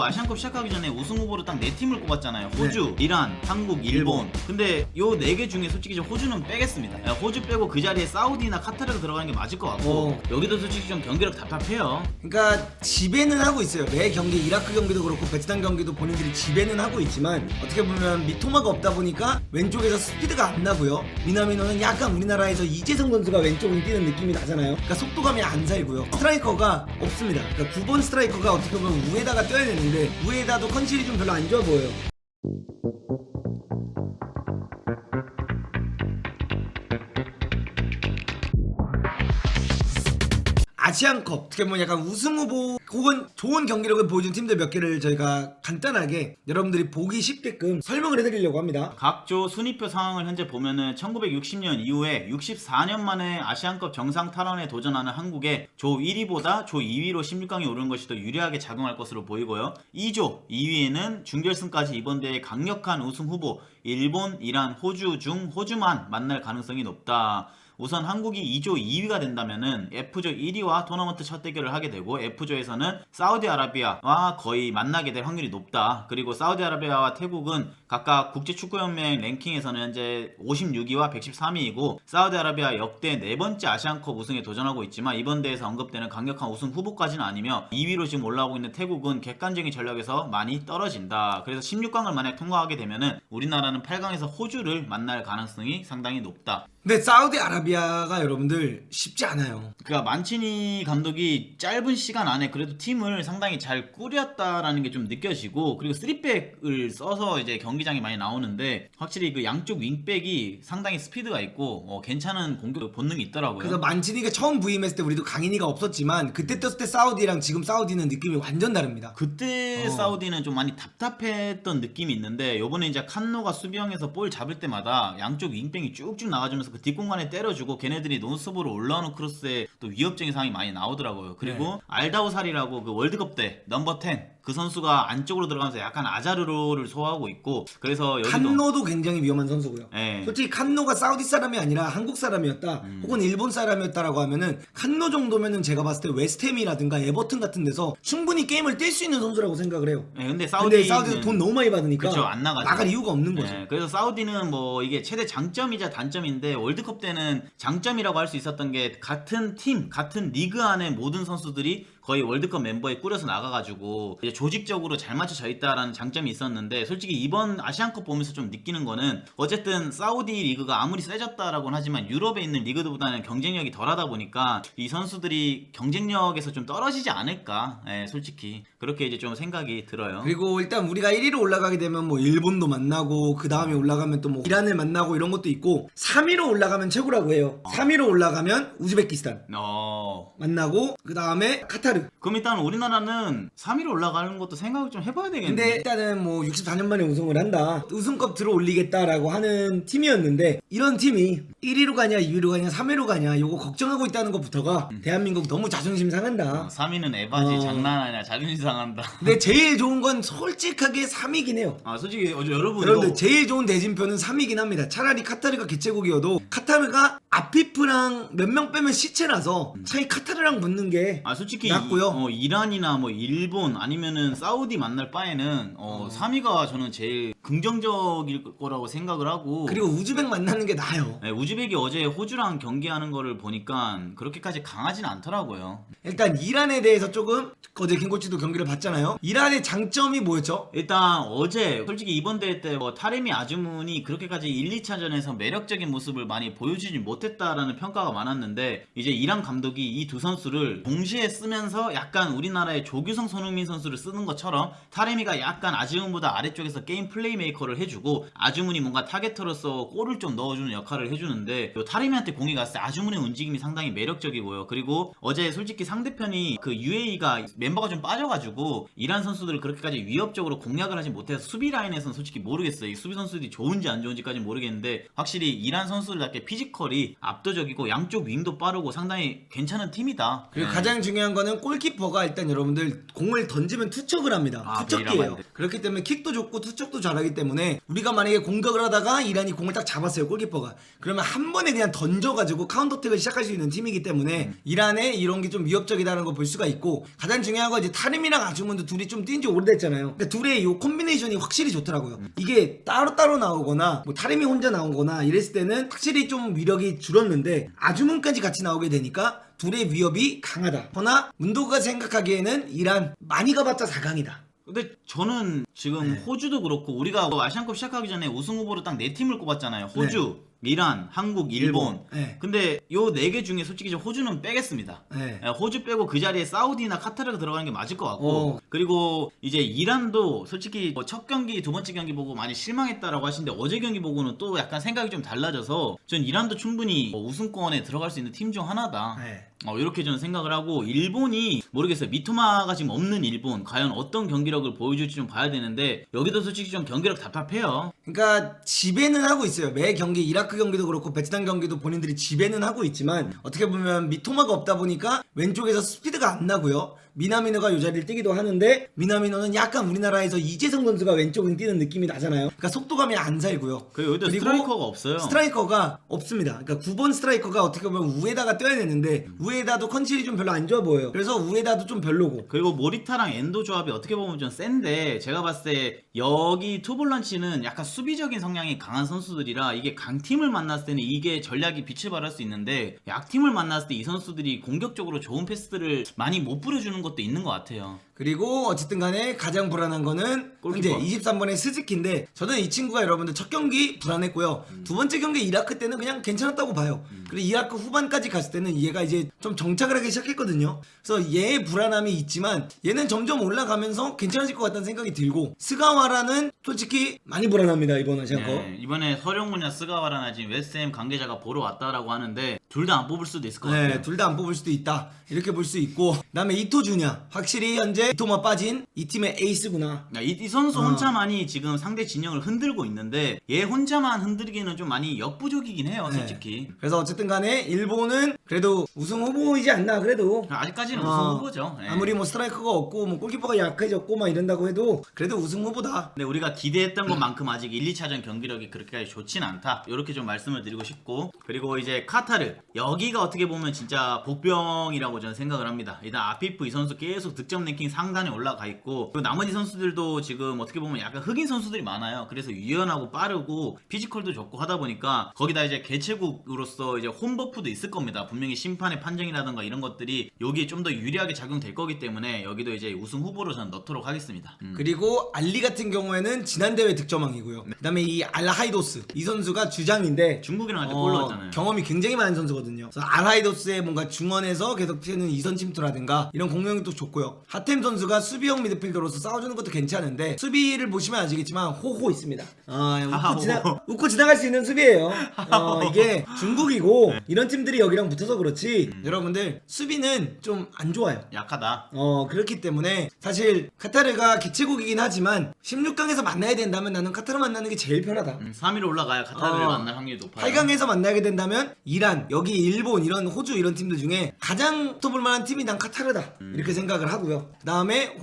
우리나라도 아시안컵 시작하기 전에 우승 후보로 딱 4팀을 꼽았잖아요. 호주, 이란, 한국, 일본. 근데 요 4개 중에 솔직히 좀 호주는 빼겠습니다. 호주 빼고 그 자리에 사우디나 카타르가 들어가는 게 맞을 것 같고 여기도 솔직히 좀 경기력 답답해요. 그러니까 지배는 하고 있어요. 매 경기 이라크 경기도 그렇고 베트남 경기도 본인들이 지배는 하고 있지만 어떻게 보면 미토마가 없다 보니까 왼쪽에서 스피드가 안 나고요. 미나미노는 약간 우리나라에서 이재성 선수가 왼쪽으로 뛰는 느낌이 나잖아요. 그러니까 속도감이 안 살고요. 스트라이커가 없습니다. 그러니까 9번 스트라이커가 어떻게 보면 우에다가 뛰어야 되는데 우에다도 컨실이 좀 별로 안 좋아 보여요. 아시안컵 어떻게 보면 약간 우승 후보 혹은 좋은 경기력을 보여준 팀들 몇 개를 저희가 간단하게 여러분들이 보기 쉽게끔 설명을 해드리려고 합니다. 각조 순위표 상황을 현재 보면은 1960년 이후에 64년 만에 아시안컵 정상 탈환에 도전하는 한국의 조 1위보다 조 2위로 16강에 오르는 것이 더 유리하게 작용할 것으로 보이고요. 2조 2위에는 준결승까지 이번 대회 강력한 우승 후보 일본, 이란, 호주 중 호주만 만날 가능성이 높다. 우선 한국이 2조 2위가 된다면은 F조 1위와 토너먼트 첫 대결을 하게 되고 F조에서는 사우디아라비아와 거의 만나게 될 확률이 높다. 그리고 사우디아라비아와 태국은 각각 국제축구연맹 랭킹에서는 현재 56위와 113위이고 사우디아라비아 역대 4번째 아시안컵 우승에 도전하고 있지만 이번 대회에서 언급되는 강력한 우승 후보까지는 아니며 2위로 지금 올라오고 있는 태국은 객관적인 전력에서 많이 떨어진다. 그래서 16강을 만약 통과하게 되면은 우리나라는 8강에서 호주를 만날 가능성이 상당히 높다. 근데 사우디아라비아가 여러분들 쉽지 않아요. 그러니까 만치니 감독이 짧은 시간 안에 그래도 팀을 상당히 잘 꾸렸다라는 게 좀 느껴지고 그리고 3백을 써서 이제 경기장에 많이 나오는데 확실히 그 양쪽 윙백이 상당히 스피드가 있고 괜찮은 공격 본능이 있더라고요. 그래서 만치니가 처음 부임했을 때 우리도 강인이가 없었지만 그때 떴을 때 사우디랑 지금 사우디는 느낌이 완전 다릅니다. 그때 사우디는 좀 많이 답답했던 느낌이 있는데 요번에 이제 칸노가 수비형에서 볼 잡을 때마다 양쪽 윙백이 쭉쭉 나가주면서 그 뒷공간에 때려주고 걔네들이 논스톱으로 올라오는 크로스에 또 위협적인 상황이 많이 나오더라고요. 그리고 알다우살이라고 그 월드컵 때 넘버 10 그 선수가 안쪽으로 들어가면서 약간 아자르로를 소화하고 있고 그래서 여기도 칸노도 굉장히 위험한 선수고요. 네. 솔직히 칸노가 사우디 사람이 아니라 한국 사람이었다 혹은 일본 사람이었다라고 하면은 칸노 정도면은 제가 봤을 때 웨스트햄이라든가 에버튼 같은 데서 충분히 게임을 뛸 수 있는 선수라고 생각을 해요. 네, 근데 사우디도 돈 너무 많이 받으니까 그쵸, 안 나가죠. 나갈 이유가 없는 거죠. 네, 그래서 사우디는 뭐 이게 최대 장점이자 단점인데 월드컵 때는 장점이라고 할 수 있었던 게 같은 팀, 같은 리그 안에 모든 선수들이 거의 월드컵 멤버에 꾸려서 나가가지고 이제 조직적으로 잘 맞춰져 있다라는 장점이 있었는데 솔직히 이번 아시안컵 보면서 좀 느끼는 거는 어쨌든 사우디 리그가 아무리 세졌다라고는 하지만 유럽에 있는 리그들보다는 경쟁력이 덜하다 보니까 이 선수들이 경쟁력에서 좀 떨어지지 않을까 솔직히 그렇게 이제 좀 생각이 들어요. 그리고 일단 우리가 1위로 올라가게 되면 뭐 일본도 만나고 그 다음에 올라가면 또 뭐 이란을 만나고 이런 것도 있고 3위로 올라가면 최고라고 해요. 3위로 올라가면 우즈베키스탄 만나고 그 다음에 카타르. 그럼 일단 우리나라는 3위로 올라가는 것도 생각을 좀 해봐야 되겠네. 근데 일단은 뭐 64년 만에 우승을 한다. 우승컵 들어 올리겠다라고 하는 팀이었는데 이런 팀이 1위로 가냐 2위로 가냐 3위로 가냐 요거 걱정하고 있다는 것부터가 대한민국 너무 자존심 상한다. 3위는 에바지 장난 아니야. 자존심 상한다. 근데 제일 좋은 건 솔직하게 3위긴 해요. 솔직히 여러분 여러분들 제일 좋은 대진표는 3위긴 합니다. 차라리 카타르가 개최국이어도 카타르가 아피프랑 몇 명 빼면 시체라서 차라리 카타르랑 붙는 게 솔직히 낫고요. 이란이나 뭐 일본 아니면은 사우디 만날 바에는 3위가 저는 제일 긍정적일 거라고 생각을 하고 그리고 우즈벡 만나는 게 나아요. 네, 우즈벡이 어제 호주랑 경기하는 거를 보니까 그렇게까지 강하진 않더라고요. 일단 이란에 대해서 조금 어제 김코치도 경기를 봤잖아요. 이란의 장점이 뭐였죠? 일단 어제 솔직히 이번 대회 때 타레미 아주문이 그렇게까지 1, 2차전에서 매력적인 모습을 많이 보여주지 못했다라는 평가가 많았는데 이제 이란 감독이 이 두 선수를 동시에 쓰면서 약간 우리나라의 조규성 손흥민 선수를 쓰는 것처럼 타레미가 약간 아주문보다 아래쪽에서 게임 플레이메이커를 해주고 아주문이 뭔가 타겟터로서 골을 좀 넣어주는 역할을 해주는데 타레미한테 공이 갔을 때 아주문의 움직임이 상당히 매력적이고요. 그리고 어제 솔직히 상대편이 그 UAE가 멤버가 좀 빠져가지고 이란 선수들을 그렇게까지 위협적으로 공략을 하지 못해서 수비 라인에서는 솔직히 모르겠어요. 이 수비 선수들이 좋은지 안 좋은지까지는 모르겠는데 확실히 이란 선수들답게 피지컬이 압도적이고 양쪽 윙도 빠르고 상당히 괜찮은 팀이다. 그리고 가장 중요한 거는 골키퍼가 일단 여러분들 공을 던지면 투척을 합니다. 아, 투척기예요. 베이라만. 그렇기 때문에 킥도 좋고 투척도 잘하기 때문에 우리가 만약에 공격을 하다가 이란이 공을 딱 잡았어요, 골키퍼가. 그러면 한 번에 그냥 던져가지고 카운터택을 시작할 수 있는 팀이기 때문에 이란의 이런 게 좀 위협적이다는 걸 볼 수가 있고, 가장 중요한 건 이제 타림이랑 아주문도 둘이 좀 뛴 지 오래됐잖아요. 그러니까 둘의 이 콤비네이션이 확실히 좋더라고요. 이게 따로따로 나오거나 뭐 타림이 혼자 나오거나 이랬을 때는 확실히 좀 위력이 줄었는데 아주문까지 같이 나오게 되니까 둘의 위협이 강하다. 허나 문도가 생각하기에는 이란 많이 가봤자 4강이다. 근데 저는 지금 호주도 그렇고 우리가 아시안컵 시작하기 전에 우승 후보로 딱 4팀을 꼽았잖아요. 호주, 이란, 한국, 일본. 네. 근데 요 4개 중에 솔직히 좀 호주는 빼겠습니다. 네. 호주 빼고 그 자리에 사우디나 카타르가 들어가는 게 맞을 것 같고, 그리고 이제 이란도 솔직히 뭐첫 경기, 두 번째 경기 보고 많이 실망했다라고 하시는데 어제 경기 보고는 또 약간 생각이 좀 달라져서 전 이란도 충분히 우승권에 들어갈 수 있는 팀 중 하나다. 네. 이렇게 저는 생각을 하고, 일본이 모르겠어요. 미토마가 지금 없는 일본 과연 어떤 경기력을 보여줄지 좀 봐야 되는데 여기도 솔직히 좀 경기력 답답해요. 그러니까 지배는 하고 있어요. 매 경기 이라크 경기도 그렇고 베트남 경기도 본인들이 지배는 하고 있지만 어떻게 보면 미토마가 없다 보니까 왼쪽에서 스피드가 안 나고요. 미나미노가 요 자리를 뛰기도 하는데 미나미노는 약간 우리나라에서 이재성 선수가 왼쪽을 뛰는 느낌이 나잖아요. 그러니까 속도감이 안 살고요. 그리고 여기도 스트라이커가 없어요. 스트라이커가 없습니다. 그러니까 9번 스트라이커가 어떻게 보면 우에다가 뛰어야 되는데 우에다도 컨실이 좀 별로 안 좋아 보여요. 그래서 우에다도 좀 별로고. 그리고 모리타랑 엔도 조합이 어떻게 보면 좀 센데, 제가 봤을 때 여기 투볼런치는 약간 수비적인 성향이 강한 선수들이라 이게 강팀을 만났을 때는 이게 전략이 빛을 발할 수 있는데, 약팀을 만났을 때 이 선수들이 공격적으로 좋은 패스들을 많이 못 뿌려주는 것도 있는 것 같아요. 그리고 어쨌든 간에 가장 불안한 거는 현재 골키퍼. 23번의 스즈키인데, 저는 이 친구가 여러분들 첫 경기 불안했고요. 두 번째 경기 이라크 때는 그냥 괜찮았다고 봐요. 그리고 이라크 후반까지 갔을 때는 얘가 이제 좀 정착을 하기 시작했거든요. 그래서 얘의 불안함이 있지만 얘는 점점 올라가면서 괜찮아질 것 같다는 생각이 들고, 스가와라는 솔직히 많이 불안합니다, 이번 아시안컵. 네, 이번에 서령무냐 스가와라나 지금 웨스트햄 관계자가 보러 왔다라고 하는데 둘 다 안 뽑을 수도 있을 것 같아요. 네, 둘 다 안 뽑을 수도 있다, 이렇게 볼 수 있고, 그다음에 이토주냐, 확실히 현재 이토마 빠진 이 팀의 에이스구나. 이 선수 혼자만이 지금 상대 진영을 흔들고 있는데 얘 혼자만 흔들기는 좀 많이 역부족이긴 해요, 솔직히. 그래서 어쨌든 간에 일본은 그래도 우승 후보이지 않나. 그래도 아직까지는 우승 후보죠. 네. 아무리 뭐 스트라이커가 없고 뭐 골키퍼가 약해졌고 막 이런다고 해도 그래도 우승 후보다. 근데 우리가 기대했던 것만큼 아직 1, 2차전 경기력이 그렇게까지 좋진 않다, 이렇게 좀 말씀을 드리고 싶고, 그리고 이제 카타르, 여기가 어떻게 보면 진짜 복병이라고 저는 생각을 합니다. 일단 아피프 이 선수 계속 득점 랭킹 상단에 올라가 있고, 그리고 나머지 선수들도 지금 어떻게 보면 약간 흑인 선수들이 많아요. 그래서 유연하고 빠르고 피지컬도 좋고 하다 보니까 거기다 이제 개최국으로서 이제 홈버프도 있을 겁니다. 분명히 심판의 판정이라든가 이런 것들이 여기에 좀 더 유리하게 작용될 거기 때문에 여기도 이제 우승 후보로 저는 넣도록 하겠습니다. 그리고 알리 같은 경우에는 지난 대회 득점왕이고요. 그다음에 이 알하이도스 이 선수가 주장인데 중국이랑 할 때 골 넣었잖아요. 경험이 굉장히 많은 선수거든요. 그래서 알하이도스의 뭔가 중원에서 계속 튀는 이선 침투라든가 이런 공격력도 좋고요. 하템 선수가 수비형 미드필더로서 싸워주는 것도 괜찮은데, 수비를 보시면 아시겠지만 호호 있습니다. 웃고 지나갈 수 있는 수비예요. 이게 중국이고 이런 팀들이 여기랑 붙어서 그렇지 여러분들 수비는 좀 안 좋아요. 약하다. 그렇기 때문에 사실 카타르가 개최국이긴 하지만 16강에서 만나야 된다면 나는 카타르 만나는 게 제일 편하다. 3위로 올라가야 카타르를 만날 확률이 높아요. 8강에서 만나게 된다면 이란, 여기 일본, 이런 호주 이런 팀들 중에 가장 붙어볼 만한 팀이 난 카타르다, 이렇게 생각을 하고요. 그 다음에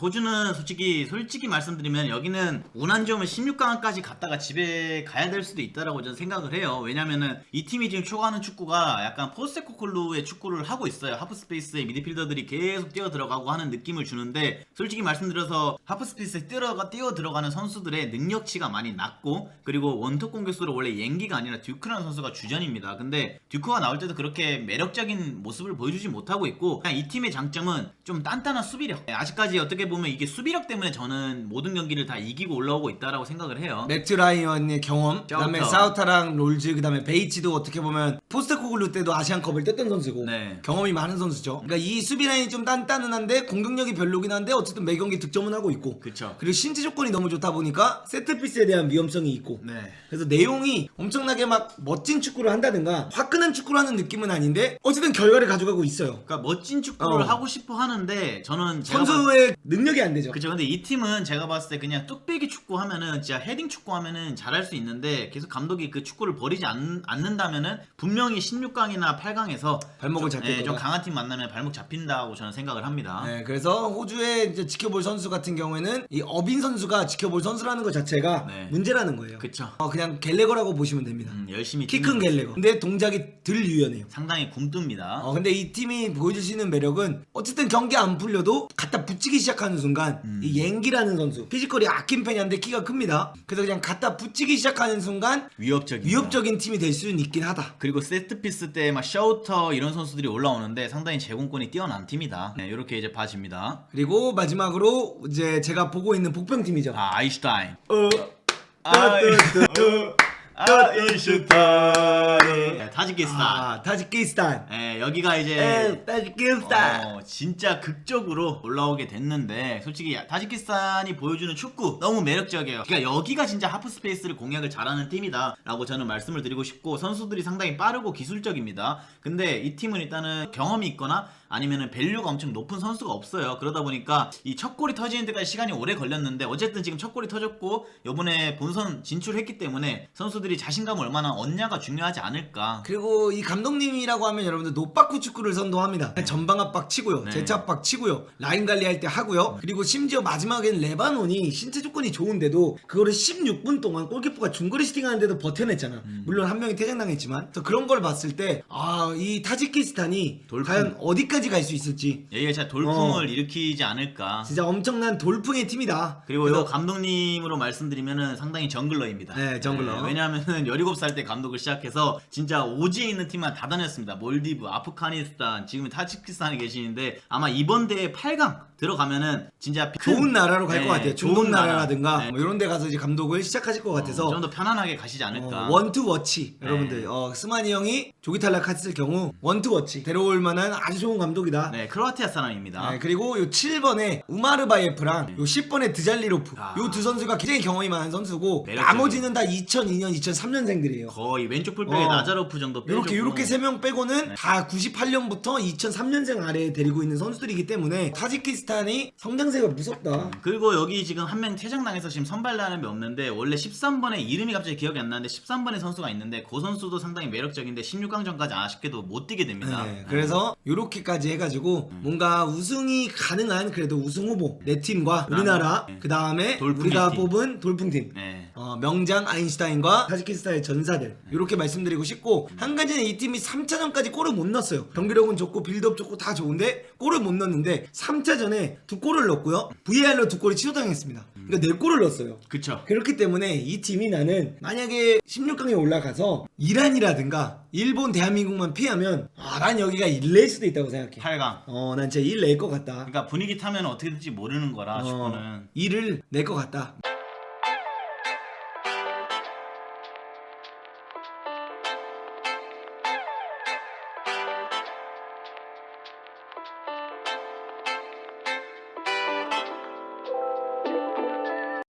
호주는 솔직히 말씀드리면 여기는 운 안 좋으면 16강까지 갔다가 집에 가야 될 수도 있다라고 저는 생각을 해요. 왜냐면은 이 팀이 지금 추구하는 축구가 약간 포스테코글루의 축구를 하고 있어요. 하프스페이스에 미드필더들이 계속 뛰어 들어가고 하는 느낌을 주는데, 솔직히 말씀드려서 하프스페이스에 뛰어 들어가는 선수들의 능력치가 많이 낮고, 그리고 원톱 공격수로 원래 옌기가 아니라 듀크라는 선수가 주전입니다. 근데 듀크가 나올 때도 그렇게 매력적인 모습을 보여주지 못하고 있고, 그냥 이 팀의 장점은 좀 단단한 수비력. 아직까지 어떻게 보면 이게 수비력 때문에 저는 모든 경기를 다 이기고 올라오고 있다라고 생각을 해요. 맥트 라이언의 경험, 그다음에 사우타랑 롤즈, 그다음에 베이치도 어떻게 보면 포스테코글루 때도 아시안컵을 떴던 선수고 경험이 많은 선수죠. 그러니까 이 수비 라인이 좀 단단한데 공격력이 별로긴 한데 어쨌든 매 경기 득점은 하고 있고, 그쵸. 그리고 신체 조건이 너무 좋다 보니까 세트피스에 대한 위험성이 있고, 그래서 내용이 엄청나게 막 멋진 축구를 한다든가 화끈한 축구를 하는 느낌은 아닌데 어쨌든 결과를 가져가고 있어요. 그러니까 멋진 축구를 하고 싶어 하는데, 저는 팀은 선수의 능력이 안 되죠. 그죠. 근데 이 팀은 제가 봤을 때 그냥 뚝배기 축구 하면은 진짜 헤딩 축구 하면은 잘할 수 있는데 계속 감독이 그 축구를 버리지 않는다면은 분명히 16강이나 8강에서 발목을 잡힐 거다. 좀 강한 팀 만나면 발목 잡힌다고 저는 생각을 합니다. 네, 그래서 호주의 이제 지켜볼 선수 같은 경우에는 이 어빈 선수가 지켜볼 선수라는 것 자체가 네. 문제라는 거예요. 그쵸. 그냥 갤레거라고 보시면 됩니다. 열심히 키 큰 갤레거. 근데 동작이 덜 유연해요. 상당히 굼뜹니다. 근데 이 팀이 보여줄 수 있는 매력은 어쨌든 경기 안 풀려도 갖다 붙이기 시작하는 순간 이 옌기라는 선수 피지컬이 악힌 편인데 키가 큽니다. 그래서 그냥 갖다 붙이기 시작하는 순간 위협적인 팀이 될 수는 있긴 하다. 그리고 세트피스 때 막 셔우터 이런 선수들이 올라오는데 상당히 제공권이 뛰어난 팀이다. 네, 이렇게 이제 봐집니다. 그리고 마지막으로 이제 제가 보고 있는 복병팀이죠. 아인슈타인. 타지키스탄. 타지키스탄. 네, 여기가 이제 타지키스탄. 진짜 극적으로 올라오게 됐는데 솔직히 타지키스탄이 보여주는 축구 너무 매력적이에요. 그러니까 여기가 진짜 하프스페이스를 공략을 잘하는 팀이다 라고 저는 말씀을 드리고 싶고 선수들이 상당히 빠르고 기술적입니다. 근데 이 팀은 일단은 경험이 있거나 아니면은 밸류가 엄청 높은 선수가 없어요. 그러다 보니까 이 첫 골이 터지는 데까지 시간이 오래 걸렸는데 어쨌든 지금 첫 골이 터졌고 요번에 본선 진출했기 때문에 선수들이 자신감을 얼마나 얻냐가 중요하지 않을까. 그리고 이 감독님이라고 하면 여러분들 노빠꾸 축구를 선도합니다. 전방 압박 치고요. 네. 재차 압박 치고요. 라인 관리할 때 하고요. 그리고 심지어 마지막엔 레바논이 신체 조건이 좋은데도 그거를 16분 동안 골키퍼가 중거리 슈팅하는데도 버텨냈잖아. 물론 한 명이 퇴장당했지만. 그래서 그런 걸 봤을 때 이 타지키스탄이 돌풍. 과연 어디까지 갈 수 있을지 여기가 진짜 돌풍을 일으키지 않을까. 진짜 엄청난 돌풍의 팀이다. 그리고 그래서 요 감독님으로 말씀드리면은 상당히 정글러입니다. 네, 정글러. 왜냐하면은 17살 때 감독을 시작해서 진짜 오지에 있는 팀만 다 다녔습니다. 몰디브, 아프가니스탄, 지금 타지키스탄에 계시는데 아마 이번 대회 8강 들어가면은 진짜 좋은 나라로 갈 것 네, 같아요. 좋은 중동 나라. 나라라든가 네. 뭐 이런 데 가서 이제 감독을 시작하실 것 같아서 좀 더 편안하게 가시지 않을까. 원투워치 네. 여러분들 스마니 형이 조기 탈락했을 경우 원투워치 데려올 만한 아주 좋은 감독이다. 네, 크로아티아 사람입니다. 네, 그리고 요 7번에 우마르바예프랑 요 10번에 드잘리로프 아. 요 두 선수가 굉장히 경험이 많은 선수고 매력적이에요. 나머지는 다 2002년 2003년생들이에요. 거의 왼쪽 풀백에 나자로프 정도 빼주고 요렇게 3명 빼고는 네. 다 98년부터 2003년생 아래에 데리고 있는 선수들이기 때문에 타지키스탄이 성장세가 무섭다. 그리고 여기 지금 한 명 퇴장당해서 지금 선발라는 게 없는데 원래 13번에 이름이 갑자기 기억이 안 나는데 13번의 선수가 있는데 그 선수도 상당히 매력적인데 16강전까지 아쉽게도 못 뛰게 됩니다. 네, 그래서 요렇게까지 해가지고 뭔가 우승이 가능한 그래도 우승 후보 네 팀과 우리나라 네. 그 다음에 돌풍의 우리가 팀. 뽑은 돌풍팀 네. 명장 아인슈타인과 타지키스탄의 전사들 이렇게 말씀드리고 싶고 한 가지는 이 팀이 3차전까지 골을 못 넣었어요. 경기력은 좋고 빌드업 좋고 다 좋은데 골을 못 넣었는데 3차전에 2골을 넣었고요. VAR로 2골이 취소당했습니다. 그러니까 4골을 넣었어요. 그쵸. 그렇기 때문에 이 팀이 나는 만약에 16강에 올라가서 이란이라든가 일본, 대한민국만 피하면 난 여기가 1낼 수도 있다고 생각해. 8강. 난 진짜 1낼 것 같다. 그러니까 분위기 타면 어떻게 될지 모르는 거라 축구는. 1을 낼 것 같다.